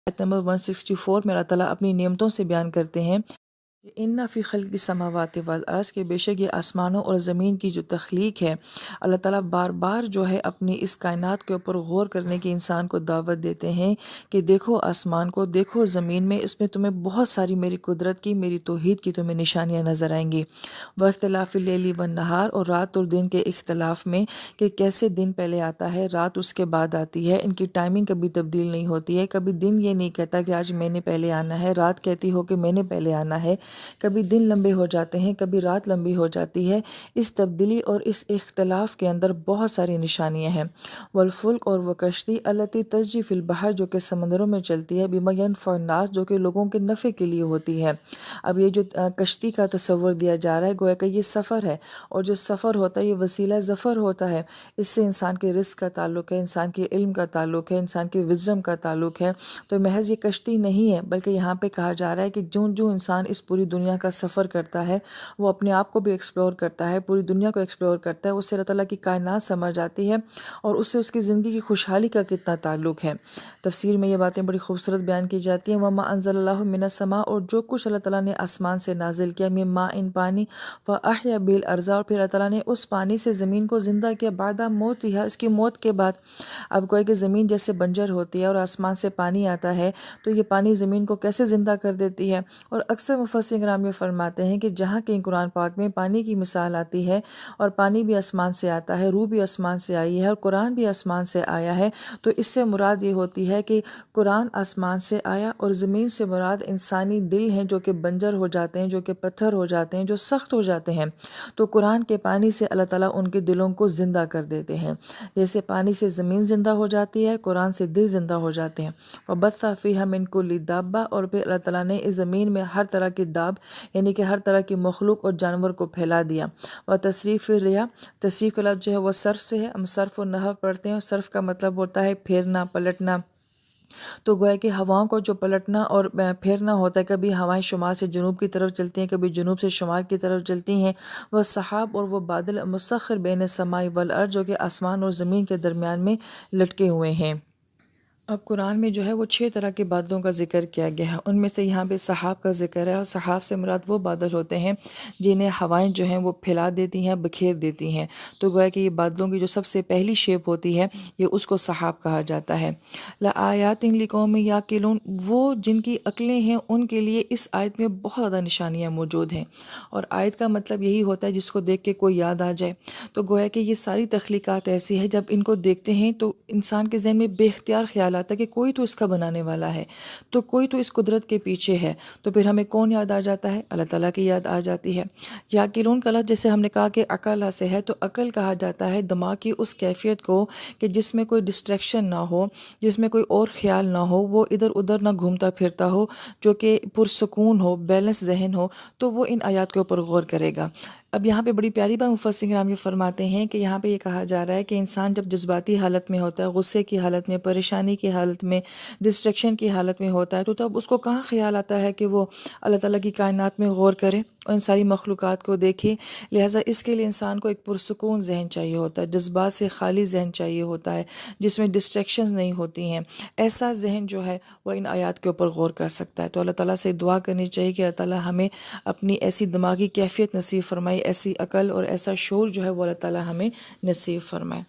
آیت نمبر 164 میں اللہ تعالیٰ اپنی نعمتوں سے بیان کرتے ہیں کہ اِنَّ فِی خَلْقِ السَّمَاوَاتِ وَالْأَرْضِ کہ بے شک یہ آسمانوں اور زمین کی جو تخلیق ہے، اللہ تعالیٰ بار بار جو ہے اپنی اس کائنات کے اوپر غور کرنے کی انسان کو دعوت دیتے ہیں کہ دیکھو آسمان کو، دیکھو زمین میں، اس میں تمہیں بہت ساری میری قدرت کی، میری توحید کی تمہیں نشانیاں نظر آئیں گی۔ وَاخْتِلَافِ اللَّيْلِ وَالنَّهَارِ اور رات اور دن کے اختلاف میں کہ کیسے دن پہلے آتا ہے، رات اس کے بعد آتی ہے، ان کی ٹائمنگ کبھی تبدیل نہیں ہوتی ہے، کبھی دن یہ نہیں کہتا کہ آج میں نے پہلے آنا ہے، رات کہتی ہو کہ میں نے پہلے آنا ہے، کبھی دن لمبے ہو جاتے ہیں، کبھی رات لمبی ہو جاتی ہے۔ اس تبدیلی اور اس اختلاف کے اندر بہت ساری نشانیاں ہیں۔ والفلک اور وہ کشتی التی تجری فی البحر جو کہ سمندروں میں چلتی ہے، بما ینفع الناس جو کہ لوگوں کے نفع کے لیے ہوتی ہے۔ اب یہ جو کشتی کا تصور دیا جا رہا ہے گویا کہ یہ سفر ہے، اور جو سفر ہوتا ہے یہ وسیلہ ظفر ہوتا ہے، اس سے انسان کے رزق کا تعلق ہے، انسان کے علم کا تعلق ہے، انسان کے وزڈم کا تعلق ہے۔ تو محض یہ کشتی نہیں ہے، بلکہ یہاں پہ کہا جا رہا ہے کہ جو انسان اس پوری دنیا کا سفر کرتا ہے وہ اپنے آپ کو بھی ایکسپلور کرتا ہے، پوری دنیا کو ایکسپلور کرتا ہے، اس سے اللہ تعالیٰ کی کائنات سمجھ جاتی ہے اور اس سے اس کی زندگی کی خوشحالی کا کتنا تعلق ہے۔ تفسیر میں یہ باتیں بڑی خوبصورت بیان کی جاتی ہیں۔ وَمَا أَنزَلَ اللَّهُ مِنَ السَّمَاءِ اور جو کچھ اللہ تعالیٰ نے آسمان سے نازل کیا، مِن مَاءٍ پانی، فَأَحْيَا بِهِ الْأَرْضَ اور پھر اللہ تعالیٰ نے اس پانی سے زمین کو زندہ کیا، بعد موتها اس کی موت کے بعد۔ اب کوئی کہ زمین جیسے بنجر ہوتی ہے اور آسمان سے پانی آتا ہے تو یہ پانی زمین کو کیسے زندہ کر دیتی ہے، اور اکثر مفسرین کرام یہ فرماتے ہیں کہ جہاں کہیں قرآن پاک میں پانی کی مثال آتی ہے اور پانی بھی آسمان سے آتا ہے، روح بھی آسمان سے آئی ہے اور قرآن بھی آسمان سے آیا ہے، تو اس سے مراد یہ ہوتی ہے کہ قرآن آسمان سے آیا، اور زمین سے مراد انسانی دل ہیں جو کہ بنجر ہو جاتے ہیں، جو کہ پتھر ہو جاتے ہیں، جو سخت ہو جاتے ہیں، تو قرآن کے پانی سے اللہ تعالیٰ ان کے دلوں کو زندہ کر دیتے ہیں۔ جیسے پانی سے زمین زندہ ہو جاتی ہے، قرآن سے دل زندہ ہو جاتے ہیں۔ وَبَثَّ فِيهَا مِن كُلِّ دَابَّةٍ اور پھر اللہ تعالیٰ نے اس زمین میں ہر طرح کی داب یعنی کہ ہر طرح کی مخلوق اور جانور کو پھیلا دیا۔ وَتَصْرِيفِ الرِّيَاحِ تصریف کا لفظ جو ہے وہ صرف سے ہے، ہم صرف و نحو پڑھتے ہیں، اور صرف کا مطلب ہوتا ہے پھیرنا، پلٹنا۔ تو گویا کہ ہواؤں کو جو پلٹنا اور پھیرنا ہوتا ہے، کبھی ہوائیں شمال سے جنوب کی طرف چلتی ہیں، کبھی جنوب سے شمال کی طرف چلتی ہیں۔ وہ سحاب اور وہ بادل مسخر بین السماء والارض جو کہ آسمان اور زمین کے درمیان میں لٹکے ہوئے ہیں۔ اب قرآن میں جو ہے وہ 6 طرح کے بادلوں کا ذکر کیا گیا ہے، ان میں سے یہاں پہ سحاب کا ذکر ہے، اور سحاب سے مراد وہ بادل ہوتے ہیں جنہیں ہوائیں جو ہیں وہ پھیلا دیتی ہیں، بکھیر دیتی ہیں۔ تو گویا کہ یہ بادلوں کی جو سب سے پہلی شیپ ہوتی ہے یہ اس کو سحاب کہا جاتا ہے۔ لآیات لقوم یعقلون وہ جن کی عقلیں ہیں ان کے لیے اس آیت میں بہت زیادہ نشانیاں موجود ہیں، اور آیت کا مطلب یہی ہوتا ہے جس کو دیکھ کے کوئی یاد آ جائے۔ تو گویا کہ یہ ساری تخلیقات ایسی ہے جب ان کو دیکھتے ہیں تو انسان کے ذہن میں بے اختیار خیال آتا ہے کہ کوئی تو اس کا بنانے والا ہے، تو کوئی تو اس قدرت کے پیچھے ہے، تو پھر ہمیں کون یاد آ جاتا ہے؟ اللہ تعالیٰ کی یاد آ جاتی ہے۔ یعقلون کا لفظ جیسے ہم نے کہا کہ عقل سے ہے، تو عقل کہا جاتا ہے دماغ کی اس کیفیت کو کہ جس میں کوئی ڈسٹریکشن نہ ہو، جس میں کوئی اور خیال نہ ہو، وہ ادھر ادھر نہ گھومتا پھرتا ہو، جو کہ پرسکون ہو، بیلنس ذہن ہو، تو وہ ان آیات کے اوپر غور کرے گا۔ اب یہاں پہ بڑی پیاری بات مفسرین کرام یہ فرماتے ہیں کہ یہاں پہ یہ کہا جا رہا ہے کہ انسان جب جذباتی حالت میں ہوتا ہے، غصے کی حالت میں، پریشانی کی حالت میں، ڈسٹریکشن کی حالت میں ہوتا ہے، تو تب اس کو کہاں خیال آتا ہے کہ وہ اللہ تعالیٰ کی کائنات میں غور کرے اور ان ساری مخلوقات کو دیکھے۔ لہٰذا اس کے لیے انسان کو ایک پرسکون ذہن چاہیے ہوتا ہے، جذبات سے خالی ذہن چاہیے ہوتا ہے، جس میں ڈسٹریکشنز نہیں ہوتی ہیں۔ ایسا ذہن جو ہے وہ ان آیات کے اوپر غور کر سکتا ہے۔ تو اللہ تعالیٰ سے دعا کرنی چاہیے کہ اللہ تعالیٰ ہمیں اپنی ایسی دماغی کیفیت نصیب فرمائے، ایسی عقل اور ایسا شعور جو ہے وہ اللہ تعالیٰ ہمیں نصیب فرمائے۔